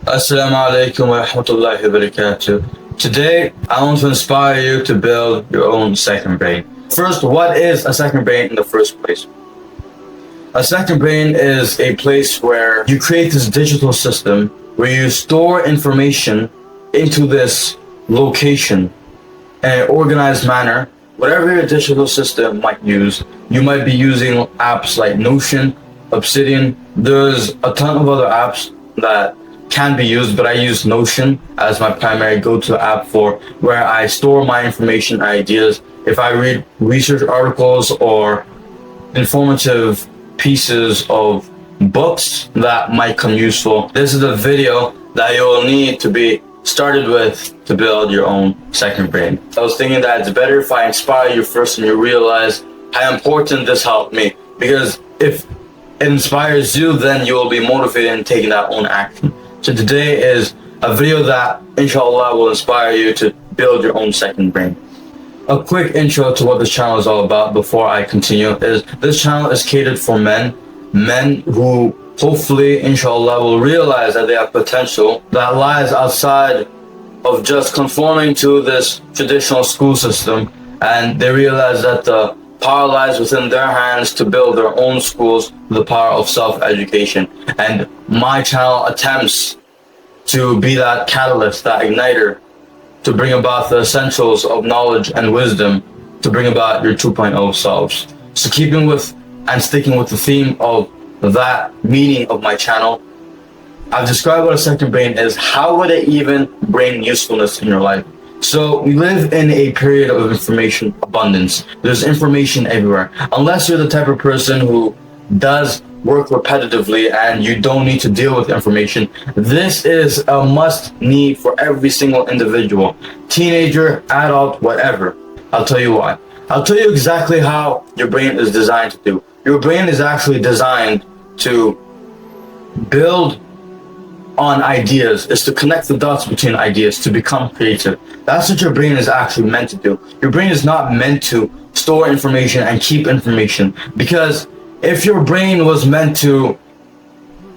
Assalamu alaikum wa rahmatullahi wa barakatuh. Today, I want to inspire you to build your own second brain. First, what is a second brain in the first place? A second brain is a place where you create this digital system where you store information into this location in an organized manner. Whatever your digital system might use, you might be using apps like Notion, Obsidian. There's a ton of other apps that can be used, but I use Notion as my primary go-to app for where I store my information, ideas. If I read research articles or informative pieces of books that might come useful, this is the video that you'll need to be started with to build your own second brain. I was thinking that it's better if I inspire you first and you realize how important this helped me, because if it inspires you, then you will be motivated in taking that own action. So today is a video that inshallah will inspire you to build your own second brain. A quick intro to what this channel is all about before I continue is this channel is catered for men who hopefully inshallah will realize that they have potential that lies outside of just conforming to this traditional school system, and they realize that the power lies within their hands to build their own schools with the power of self-education. And my channel attempts to be that catalyst, that igniter, to bring about the essentials of knowledge and wisdom to bring about your 2.0 selves. So keeping with and sticking with the theme of that meaning of my channel, I've described what a second brain is. How would it even bring usefulness in your life? So we live in a period of information abundance. There's information everywhere. Unless you're the type of person who does work repetitively and you don't need to deal with information, this is a must need for every single individual, teenager, adult, whatever. I'll tell you why. I'll tell you exactly how your brain is designed to do. Your brain is actually designed to build on ideas, is to connect the dots between ideas, to become creative. That's what your brain is actually meant to do. Your brain is not meant to store information and keep information, because if your brain was meant to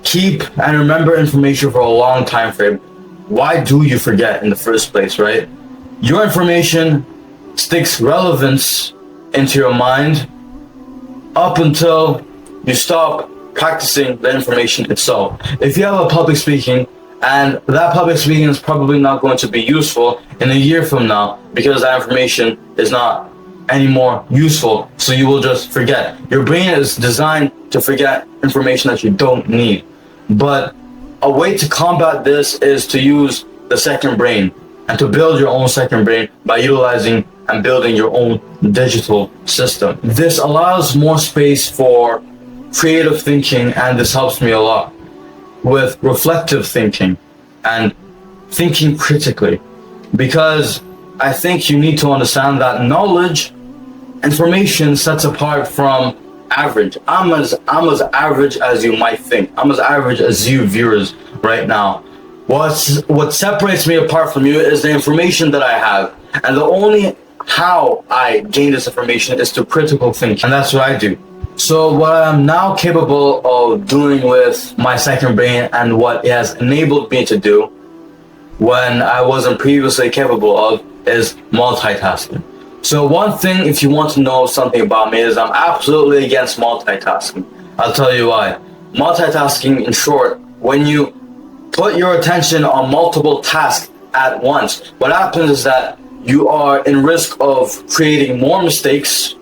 keep and remember information for a long time frame, why do you forget in the first place, right? Your information sticks relevance into your mind up until you stop practicing the information itself. If you have a public speaking and that public speaking is probably not going to be useful in a year from now because that information is not anymore useful, so you will just forget. Your brain is designed to forget information that you don't need. But a way to combat this is to use the second brain and to build your own second brain by utilizing and building your own digital system. This allows more space for creative thinking, and this helps me a lot with reflective thinking and thinking critically, because I think you need to understand that knowledge, information sets apart from average. I'm as average as you might think. I'm as average as you viewers right now. What separates me apart from you is the information that I have, and the only how I gain this information is through critical thinking, and that's what I do. So what I'm now capable of doing with my second brain and what it has enabled me to do when I wasn't previously capable of is multitasking. So one thing, if you want to know something about me, is I'm absolutely against multitasking. I'll tell you why. Multitasking, in short, when you put your attention on multiple tasks at once, what happens is that you are in risk of creating more mistakes.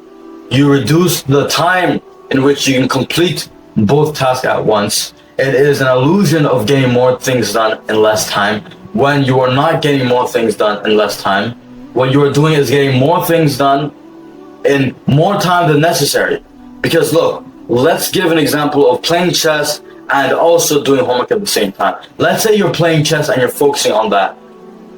You reduce the time in which you can complete both tasks at once. It is an illusion of getting more things done in less time when you are not getting more things done in less time. What you are doing is getting more things done in more time than necessary. Because look, let's give an example of playing chess and also doing homework at the same time. Let's say you're playing chess and you're focusing on that.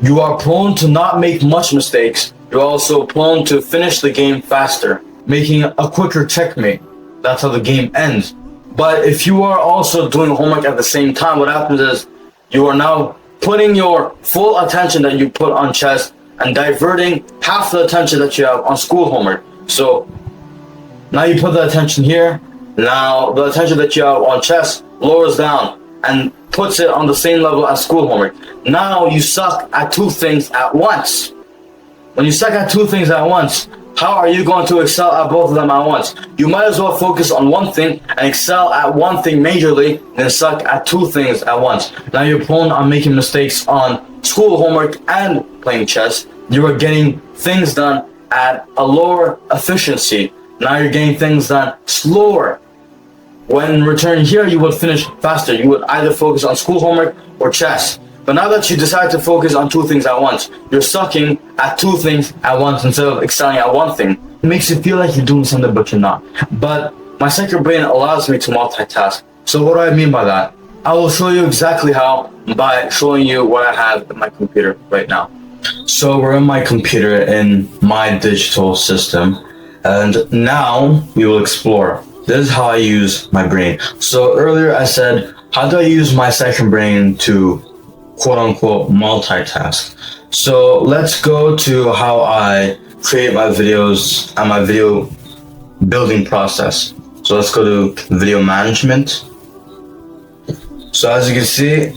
You are prone to not make much mistakes. You're also prone to finish the game faster, making a quicker checkmate. That's how the game ends. But if you are also doing homework at the same time, what happens is you are now putting your full attention that you put on chess and diverting half the attention that you have on school homework. So now you put the attention here. Now the attention that you have on chess lowers down. and puts it on the same level as school homework. Now you suck at two things at once. When you suck at two things at once, how are you going to excel at both of them at once? You might as well focus on one thing and excel at one thing majorly than suck at two things at once. Now you're prone on making mistakes on school homework and playing chess. You are getting things done at a lower efficiency. Now you're getting things done slower. When in return here, you would finish faster. You would either focus on school homework or chess. But now that you decide to focus on two things at once, you're sucking at two things at once instead of excelling at one thing. It makes you feel like you're doing something, but you're not. But my second brain allows me to multitask. So what do I mean by that? I will show you exactly how by showing you what I have in my computer right now. So we're in my computer in my digital system. And now we will explore. This is how I use my brain. So earlier I said, how do I use my second brain to quote unquote multitask? So let's go to how I create my videos and my video building process. So let's go to video management. So as you can see,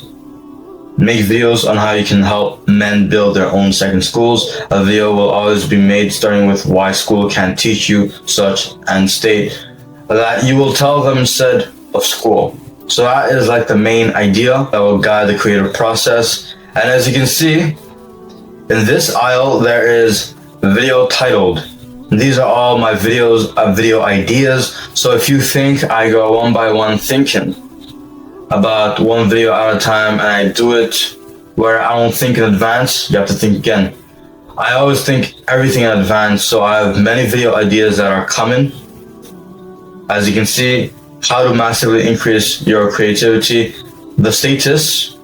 make videos on how you can help men build their own second schools. A video will always be made starting with why school can't teach you such, and state that you will tell them instead of school. So that is like the main idea that will guide the creative process. And as you can see, in this aisle, there is video titled. These are all my videos, video ideas. So if you think I go one by one thinking about one video at a time and I do it where I don't think in advance, you have to think again. I always think everything in advance. So I have many video ideas that are coming. As you can see, how to massively increase your creativity. The status,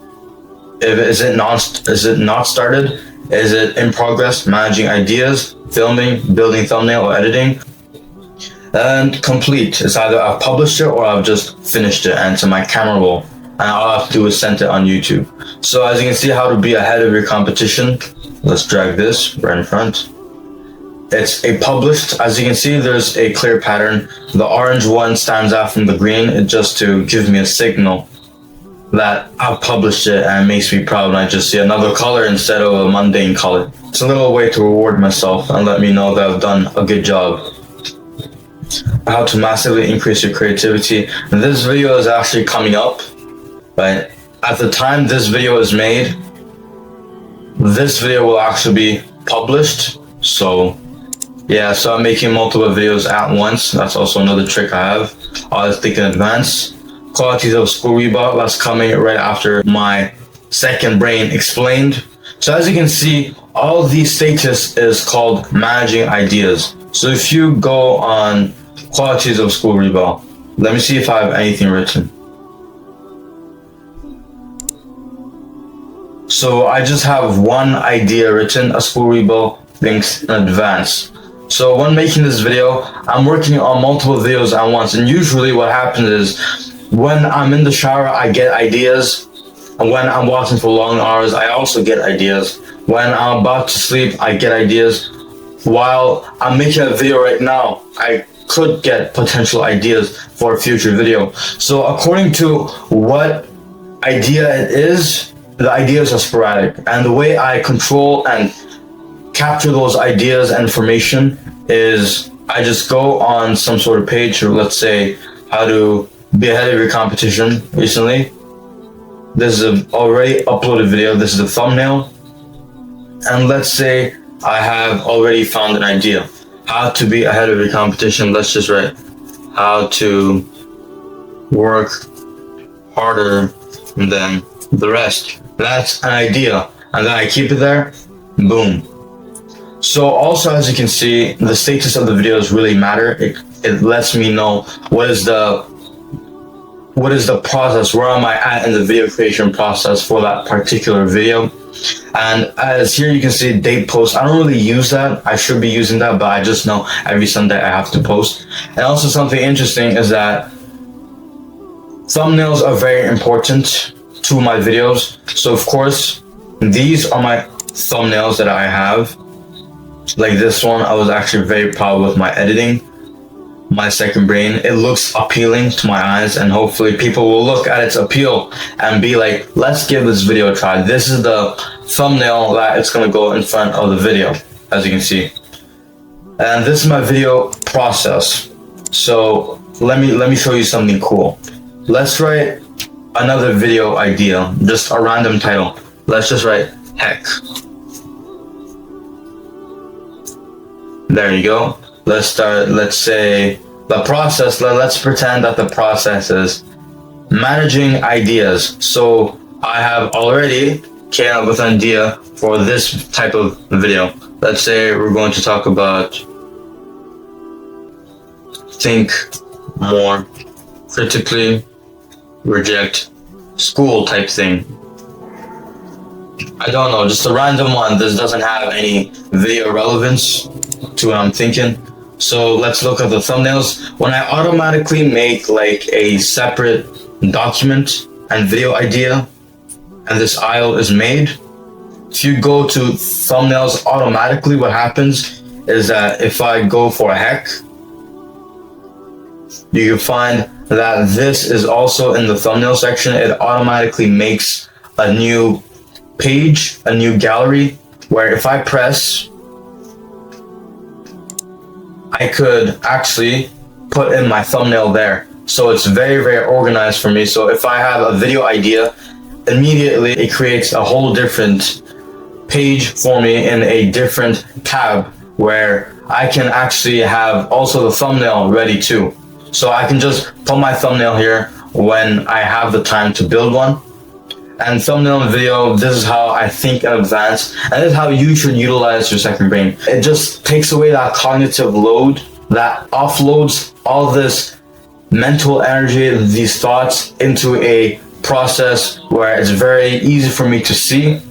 is it not started? Is it in progress? Managing ideas, filming, building thumbnail or editing. And complete. It's either I've published it or I've just finished it and it's in my camera roll. And all I have to do is send it on YouTube. So as you can see how to be ahead of your competition. Let's drag this right in front. It's a published. As you can see, there's a clear pattern. The orange one stands out from the green. It's just to give me a signal that I've published it, and it makes me proud when I just see another color instead of a mundane color. It's a little way to reward myself and let me know that I've done a good job. How to massively increase your creativity. And this video is actually coming up, right? At the time this video is made, this video will actually be published. So yeah, so I'm making multiple videos at once. That's also another trick I have. Always think in advance. Qualities of school rebound, that's coming right after my second brain explained. So as you can see, all these status is called managing ideas. So if you go on qualities of school rebound, let me see if I have anything written. So I just have one idea written, a school rebound thinks in advance. So when making this video, I'm working on multiple videos at once. And usually what happens is when I'm in the shower, I get ideas. And when I'm walking for long hours, I also get ideas. When I'm about to sleep, I get ideas. While I'm making a video right now, I could get potential ideas for a future video. So according to what idea it is, the ideas are sporadic. And the way I control and capture those ideas and information is I just go on some sort of page, or let's say how to be ahead of your competition recently. This is an already uploaded video. This is a thumbnail. And let's say I have already found an idea. How to be ahead of your competition. Let's just write how to work harder than the rest. That's an idea. And then I keep it there. Boom. So also, as you can see, the status of the videos really matter. It lets me know what is the process, where am I at in the video creation process for that particular video. And as here you can see date post. I don't really use that. I should be using that, but I just know every Sunday I have to post. And also something interesting is that thumbnails are very important to my videos. So of course, these are my thumbnails that I have. Like this one, I was actually very proud with my editing. my second brain. It looks appealing to my eyes, and hopefully people will look at its appeal and be like, let's give this video a try. This is the thumbnail that it's gonna go in front of the video, as you can see. And this is my video process. So let me show you something cool. Let's write another video idea, just a random title. Let's just write heck. There you go. Let's start, let's say the process, let's pretend that the process is managing ideas. So I have already came up with an idea for this type of video. Let's say we're going to talk about think more critically, reject school type thing. I don't know, just a random one. This doesn't have any video relevance to what I'm thinking. So let's look at the thumbnails. When I automatically make like a separate document and video idea, and this aisle is made, if you go to thumbnails automatically, what happens is that if I go for a heck, you can find that this is also in the thumbnail section. It automatically makes a new page, a new gallery, where if I press, I could actually put in my thumbnail there. So it's very, very organized for me. So if I have a video idea, immediately it creates a whole different page for me in a different tab where I can actually have also the thumbnail ready too. So I can just put my thumbnail here when I have the time to build one. And thumbnail and video, this is how I think in advance, and this is how you should utilize your second brain. It just takes away that cognitive load that offloads all this mental energy, these thoughts, into a process where it's very easy for me to see.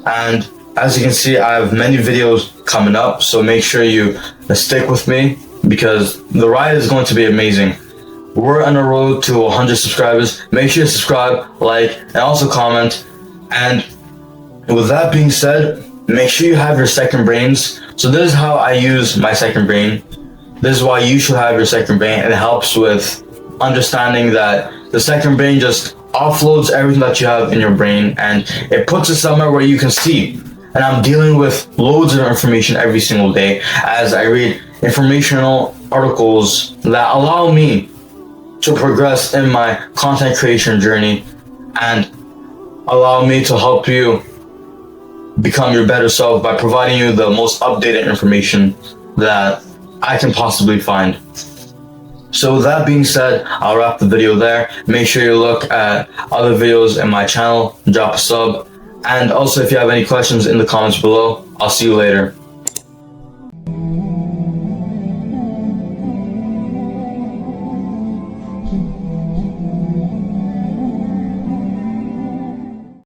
And as you can see, I have many videos coming up, so make sure you stick with me because the ride is going to be amazing. We're on a road to 100 subscribers. Make sure you subscribe, like, and also comment. And with that being said, make sure you have your second brains. So this is how I use my second brain. This is why you should have your second brain. It helps with understanding that the second brain just offloads everything that you have in your brain and it puts it somewhere where you can see. And I'm dealing with loads of information every single day as I read informational articles that allow me to progress in my content creation journey and allow me to help you become your better self by providing you the most updated information that I can possibly find. So with that being said, I'll wrap the video there. Make sure you look at other videos in my channel, drop a sub, and also if you have any questions in the comments below, I'll see you later.